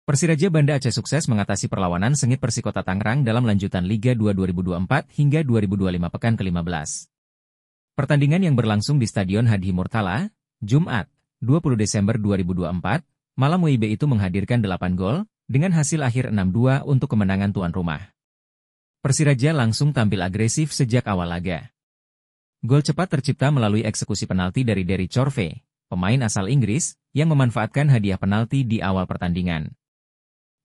Persiraja Banda Aceh sukses mengatasi perlawanan sengit Persikota Tangerang dalam lanjutan Liga 2 2024 hingga 2025 pekan ke-15. Pertandingan yang berlangsung di Stadion Hadhi Murtala, Jumat, 20 Desember 2024, malam WIB itu menghadirkan 8 gol, dengan hasil akhir 6-2 untuk kemenangan tuan rumah. Persiraja langsung tampil agresif sejak awal laga. Gol cepat tercipta melalui eksekusi penalti dari Derry Chorve, pemain asal Inggris, yang memanfaatkan hadiah penalti di awal pertandingan.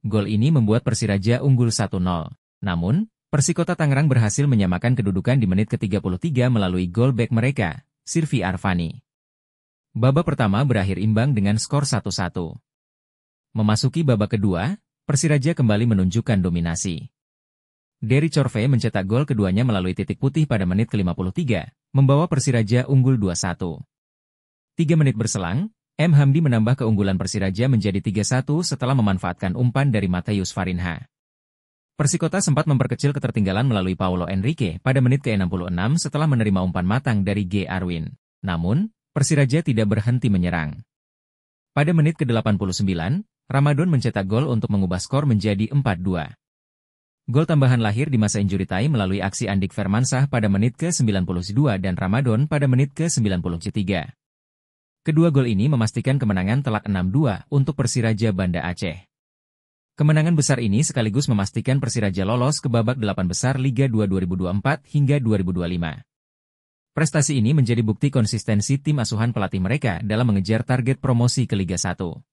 Gol ini membuat Persiraja unggul 1-0. Namun, Persikota Tangerang berhasil menyamakan kedudukan di menit ke-33 melalui gol bek mereka, Sirvi Arfani. Babak pertama berakhir imbang dengan skor 1-1. Memasuki babak kedua, Persiraja kembali menunjukkan dominasi. Derry Chorve mencetak gol keduanya melalui titik putih pada menit ke-53, membawa Persiraja unggul 2-1. 3 menit berselang, M. Hamdi menambah keunggulan Persiraja menjadi 3-1 setelah memanfaatkan umpan dari Mateus Farinha. Persikota sempat memperkecil ketertinggalan melalui Paulo Enrique pada menit ke-66 setelah menerima umpan matang dari G. Arwin. Namun, Persiraja tidak berhenti menyerang. Pada menit ke-89, Ramadan mencetak gol untuk mengubah skor menjadi 4-2. Gol tambahan lahir di masa injury time melalui aksi Andik Firmansyah pada menit ke-92 dan Ramadan pada menit ke-93. Kedua gol ini memastikan kemenangan telak 6-2 untuk Persiraja Banda Aceh. Kemenangan besar ini sekaligus memastikan Persiraja lolos ke babak 8 besar Liga 2 2024 hingga 2025. Prestasi ini menjadi bukti konsistensi tim asuhan pelatih mereka dalam mengejar target promosi ke Liga 1.